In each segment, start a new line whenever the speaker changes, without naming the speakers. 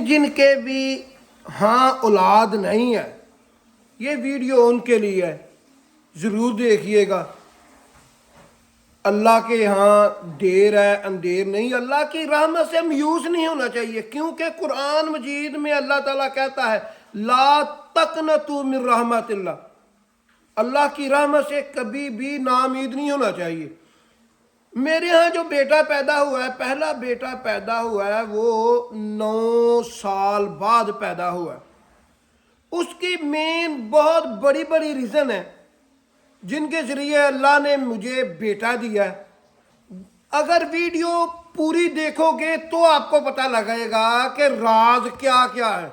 جن کے بھی ہاں اولاد نہیں ہے، یہ ویڈیو ان کے لیے ہے، ضرور دیکھیے گا۔ اللہ کے ہاں دیر ہے اندیر نہیں، اللہ کی رحمت سے مایوس نہیں ہونا چاہیے، کیونکہ قرآن مجید میں اللہ تعالیٰ کہتا ہے لا تقنطوا من رحمت اللہ، اللہ کی رحمت سے کبھی بھی ناامید نہیں ہونا چاہیے۔ میرے ہاں جو بیٹا پیدا ہوا ہے، پہلا بیٹا پیدا ہوا ہے، وہ 9 سال بعد پیدا ہوا ہے۔ اس کی مین بہت بڑی بڑی ریزن ہے جن کے ذریعے اللہ نے مجھے بیٹا دیا ہے۔ اگر ویڈیو پوری دیکھو گے تو آپ کو پتہ لگے گا کہ راز کیا کیا ہے۔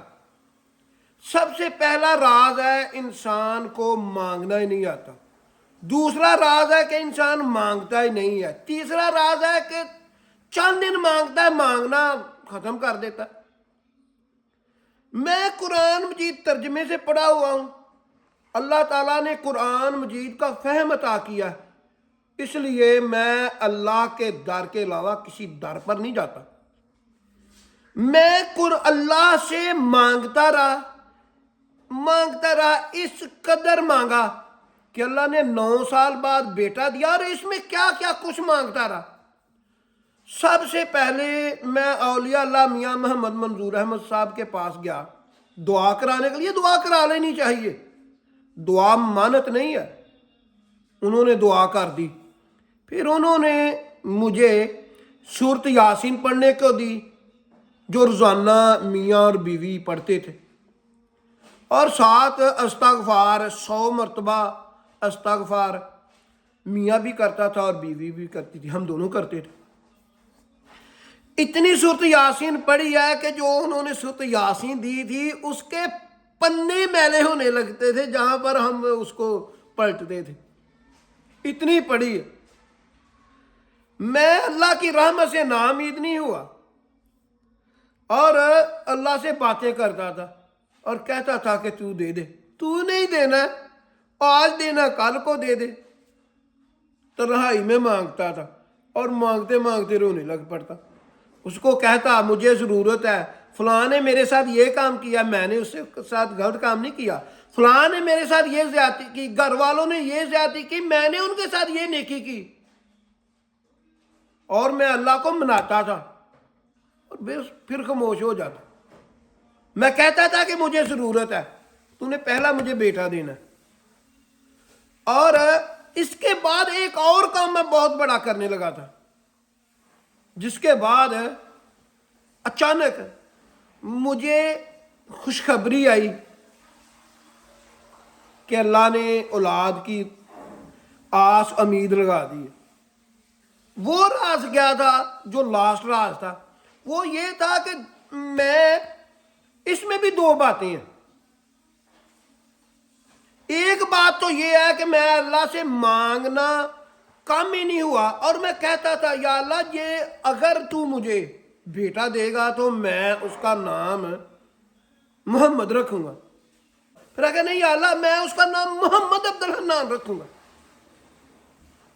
سب سے پہلا راز ہے انسان کو مانگنا ہی نہیں آتا، دوسرا راز ہے کہ انسان مانگتا ہی نہیں ہے، تیسرا راز ہے کہ چند دن مانگتا ہے، مانگنا ختم کر دیتا ہے۔ میں قرآن مجید ترجمے سے پڑھا ہوا ہوں، اللہ تعالیٰ نے قرآن مجید کا فہم عطا کیا ہے، اس لیے میں اللہ کے در کے علاوہ کسی در پر نہیں جاتا۔ میں اللہ سے مانگتا رہا، اس قدر مانگا کہ اللہ نے 9 سال بعد بیٹا دیا، اور اس میں کیا کیا کچھ مانگتا رہا۔ سب سے پہلے میں اولیاء اللہ میاں محمد منظور احمد صاحب کے پاس گیا دعا کرانے کے لیے۔ دعا کرا لینی چاہیے، دعا مانت نہیں ہے۔ انہوں نے دعا کر دی، پھر انہوں نے مجھے سورت یاسین پڑھنے کو دی، جو روزانہ میاں اور بیوی پڑھتے تھے، اور ساتھ استغفار 100 مرتبہ استغفار میاں بھی کرتا تھا اور بیوی بھی کرتی تھی، ہم دونوں کرتے تھے۔ اتنی سورت یاسین پڑھی ہے کہ جو انہوں نے سورت یاسین دی تھی اس کے پنے میلے ہونے لگتے تھے جہاں پر ہم اس کو پلٹتے تھے، اتنی پڑھی ہے۔ میں اللہ کی رحمت سے ناامید نہیں ہوا، اور اللہ سے باتیں کرتا تھا اور کہتا تھا کہ تو دے دے، تو نہیں دینا، آج دینا کل کو دے دے۔ تنہائی میں مانگتا تھا اور مانگتے مانگتے رونے لگ پڑتا۔ اس کو کہتا مجھے ضرورت ہے، فلاں نے میرے ساتھ یہ کام کیا، میں نے اس کے ساتھ غلط کام نہیں کیا، فلاں نے میرے ساتھ یہ زیادتی کی، گھر والوں نے یہ زیادتی کی، میں نے ان کے ساتھ یہ نیکی کی، اور میں اللہ کو مناتا تھا اور پھر خاموش ہو جاتا۔ میں کہتا تھا کہ مجھے ضرورت ہے، تو نے پہلا مجھے بیٹا دینا ہے۔ اور اس کے بعد ایک اور کام میں بہت بڑا کرنے لگا تھا، جس کے بعد اچانک مجھے خوشخبری آئی کہ اللہ نے اولاد کی آس امید لگا دی۔ وہ راز کیا تھا؟ جو لاسٹ راز تھا وہ یہ تھا کہ میں اس میں بھی 2 باتیں ہیں۔ ایک بات تو یہ ہے کہ میں اللہ سے مانگنا کم ہی نہیں ہوا، اور میں کہتا تھا یا اللہ یہ اگر تو مجھے بیٹا دے گا تو میں اس کا نام محمد رکھوں گا۔ پھر اگر نہیں یا اللہ میں اس کا نام محمد عبدالحنان رکھوں گا۔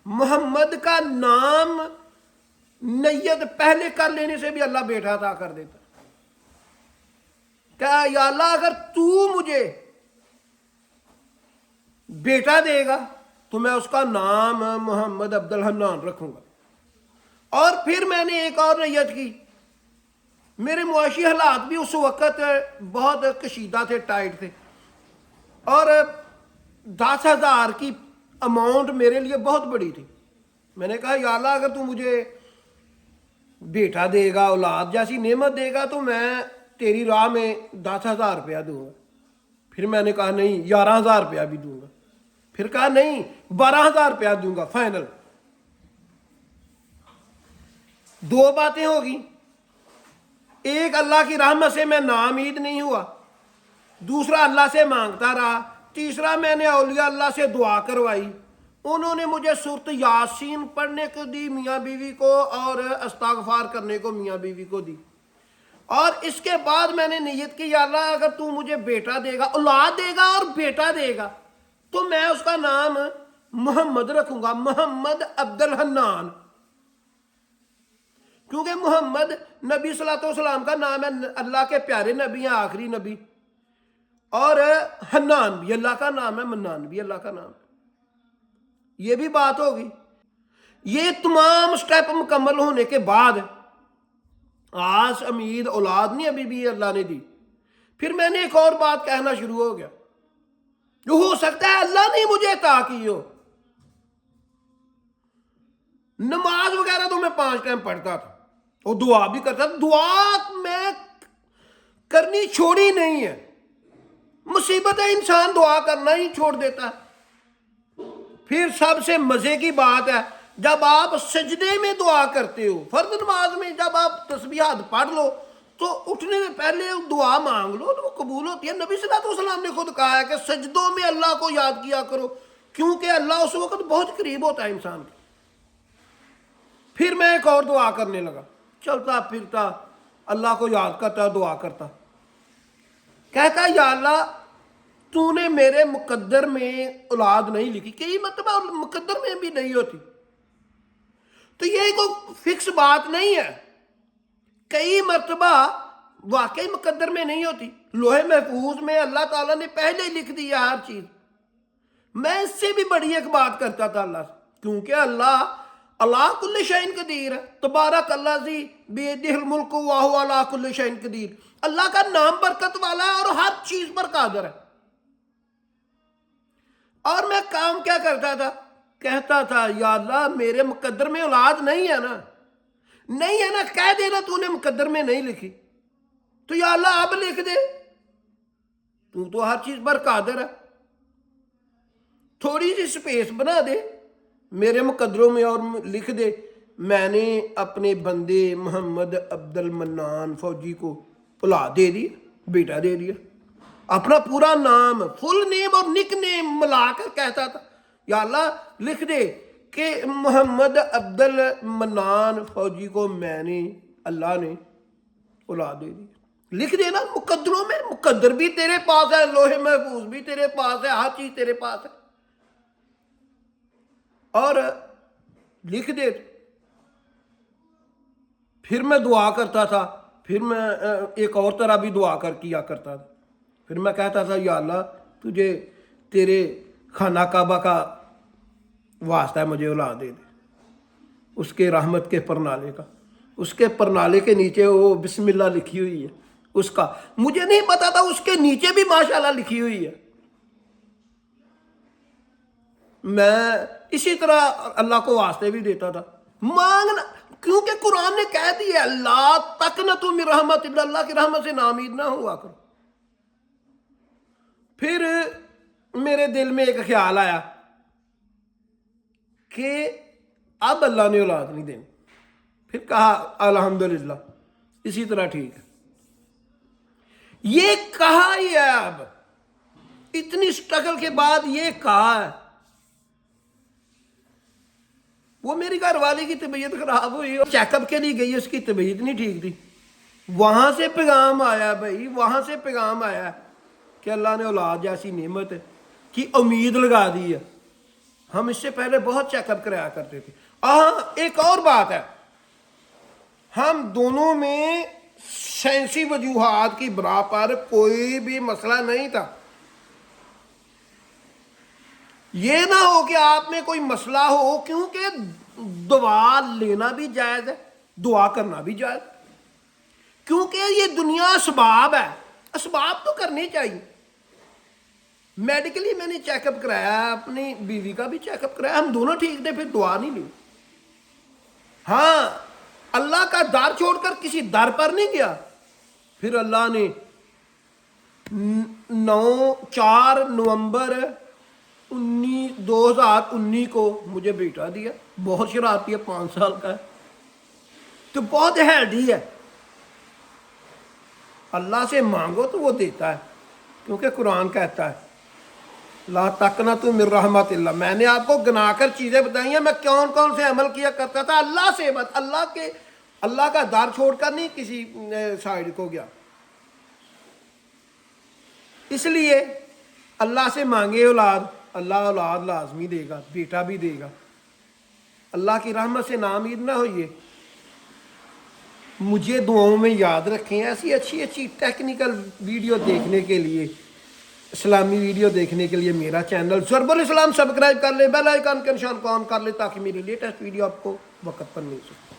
محمد کا نام نیت پہلے کر لینے سے بھی اللہ بیٹا عطا کر دیتا۔ کہ یا اللہ اگر تو مجھے بیٹا دے گا تو میں اس کا نام محمد عبدالحنان رکھوں گا۔ اور پھر میں نے ایک اور نیت کی۔ میرے معاشی حالات بھی اس وقت بہت کشیدہ تھے، ٹائٹ تھے، اور 10,000 کی اماؤنٹ میرے لیے بہت بڑی تھی۔ میں نے کہا یا اللہ اگر تو مجھے بیٹا دے گا، اولاد جیسی نعمت دے گا، تو میں تیری راہ میں 10,000 روپیہ دوں گا۔ پھر میں نے کہا نہیں 11,000 روپیہ بھی دوں گا، پھر کہا نہیں 12,000 روپیہ دوں گا فائنل۔ 2 باتیں ہوگی، ایک اللہ کی رحمت سے میں ناامید نہیں ہوا، دوسرا اللہ سے مانگتا رہا، تیسرا میں نے اولیاء اللہ سے دعا کروائی، انہوں نے مجھے سورت یاسین پڑھنے کو دی میاں بیوی کو، اور استغفار کرنے کو میاں بیوی کو دی۔ اور اس کے بعد میں نے نیت کی یا اللہ اگر تو مجھے بیٹا دے گا، اولاد دے گا اور بیٹا دے گا، تو میں اس کا نام محمد رکھوں گا، محمد عبدالحنان۔ کیونکہ محمد نبی صلی اللہ علیہ وسلم کا نام ہے، اللہ کے پیارے نبی ہیں، آخری نبی. اور حنان بھی اللہ کا نام ہے، منان بھی اللہ کا نام ہے. یہ بھی بات ہوگی. یہ تمام سٹیپ مکمل ہونے کے بعد آس امید اولاد نہیں ابھی بھی اللہ نے دی. پھر میں نے ایک اور بات کہنا شروع ہو گیا، جو ہو سکتا ہے اللہ نے مجھے عطا کی ہو. نماز وغیرہ تو میں 5 ٹائم پڑھتا تھا اور دعا بھی کرتا تھا. دعا میں کرنی چھوڑی نہیں ہے. مصیبت ہے انسان دعا کرنا ہی چھوڑ دیتا ہے. پھر سب سے مزے کی بات ہے جب آپ سجدے میں دعا کرتے ہو، فرض نماز میں جب آپ تسبیحات پڑھ لو تو اٹھنے سے پہلے دعا مانگ لو تو وہ قبول ہوتی ہے. نبی صلی اللہ علیہ وسلم نے خود کہا ہے کہ سجدوں میں اللہ کو یاد کیا کرو، کیونکہ اللہ اس وقت بہت قریب ہوتا ہے انسان کے. پھر میں ایک اور دعا کرنے لگا، چلتا پھرتا اللہ کو یاد کرتا، دعا کرتا، کہتا یا اللہ تو نے میرے مقدر میں اولاد نہیں لکھی. کئی مرتبہ مقدر میں بھی نہیں ہوتی، تو یہ کوئی فکس بات نہیں ہے. کئی مرتبہ واقعی مقدر میں نہیں ہوتی. لوح محفوظ میں اللہ تعالیٰ نے پہلے ہی لکھ دیا ہر چیز. میں اس سے بھی بڑی ایک بات کرتا تھا اللہ سے، کیونکہ اللہ کل شیء قدیر ہے. تبارک الذی بیدہ الملک وہو علی کل شیء قدیر. اللہ کا نام برکت والا ہے اور ہر چیز پر قادر ہے. اور میں کام کیا کرتا تھا؟ کہتا تھا یا اللہ میرے مقدر میں اولاد نہیں ہے نا، نہیں ہے نا، کہہ دینا تو نے مقدر میں نہیں لکھی، تو یا اللہ اب لکھ دے، تو ہر چیز پر قادر ہے. تھوڑی سی سپیس بنا دے میرے مقدروں میں اور لکھ دے. میں نے اپنے بندے محمد عبد المنان فوجی کو اولاد دے دی، بیٹا دے دیا. اپنا پورا نام، فل نیم اور نک نیم ملا کر کہتا تھا یا اللہ لکھ دے کہ محمد عبد المنان فوجی کو میں نے، اللہ نے اولاد دے دی. لکھ دینا مقدروں میں. مقدر بھی تیرے پاس ہے، لوح محفوظ بھی تیرے پاس ہے، ہر چیز تیرے پاس ہے، اور لکھ دے. پھر میں دعا کرتا تھا. پھر میں ایک اور طرح بھی دعا کیا کرتا تھا. پھر میں کہتا تھا یا اللہ تجھے تیرے خانہ کعبہ کا واسطہ ہے، مجھے اولاد دے دے، اس کے رحمت کے پرنالے کا. اس کے پرنالے کے نیچے وہ بسم اللہ لکھی ہوئی ہے. اس کا مجھے نہیں پتا تھا اس کے نیچے بھی ماشاءاللہ لکھی ہوئی ہے. میں اسی طرح اللہ کو واسطے بھی دیتا تھا. مانگنا، کیونکہ قرآن نے کہہ دیا لا تقنطوا من رحمت اللہ، اللہ کی رحمت سے ناامید نہ ہوا کرو. پھر میرے دل میں ایک خیال آیا کہ اب اللہ نے اولاد نہیں دینی. پھر کہا الحمدللہ اسی طرح ٹھیک ہے. یہ کہا ہی ہے، اب اتنی سٹرگل کے بعد یہ کہا ہے. وہ میری گھر والی کی طبیعت خراب ہوئی، چیک اپ کے لیے گئی، اس کی طبیعت نہیں ٹھیک تھی. وہاں سے پیغام آیا بھائی، وہاں سے پیغام آیا کہ اللہ نے اولاد جیسی نعمت کی امید لگا دی ہے. ہم اس سے پہلے بہت چیک اپ کرایا کرتے تھے. ایک اور بات ہے، ہم دونوں میں سائنسی وجوہات کی بنا پر کوئی بھی مسئلہ نہیں تھا. یہ نہ ہو کہ آپ میں کوئی مسئلہ ہو، کیونکہ دعا لینا بھی جائز ہے، دعا کرنا بھی جائز، کیونکہ یہ دنیا اسباب ہے، اسباب تو کرنے چاہیے. میڈیکلی میں نے چیک اپ کرایا، اپنی بیوی کا بھی چیک اپ کرایا، ہم دونوں ٹھیک تھے. پھر دعا نہیں لی. ہاں اللہ کا در چھوڑ کر کسی در پر نہیں گیا. پھر اللہ نے 4 نومبر 2019 کو مجھے بیٹا دیا. بہت شرارتی ہے، 5 سال کا ہے، تو بہت ہیلدی ہے. اللہ سے مانگو تو وہ دیتا ہے، کیونکہ قرآن کہتا ہے لا تقنطوا من رحمت اللہ. میں نے آپ کو گنا کر چیزیں بتائی ہیں، میں کون کون سے عمل کیا کرتا تھا. اللہ سے بات، اللہ کا در چھوڑ کر نہیں کسی سائڈ کو گیا. اس لیے اللہ سے مانگے اولاد، اللہ اولاد لازمی دے گا، بیٹا بھی دے گا. اللہ کی رحمت سے ناامید نہ ہوئیے. مجھے دعاؤں میں یاد رکھیں. ایسی اچھی اچھی ٹیکنیکل ویڈیو دیکھنے کے لیے، اسلامی ویڈیو دیکھنے کے لیے میرا چینل ضرب الاسلام سبسکرائب کر لیں، بیل آئیکن کے نشان کو آن کر لیں تاکہ میری لیٹسٹ ویڈیو آپ کو وقت پر مل سکے.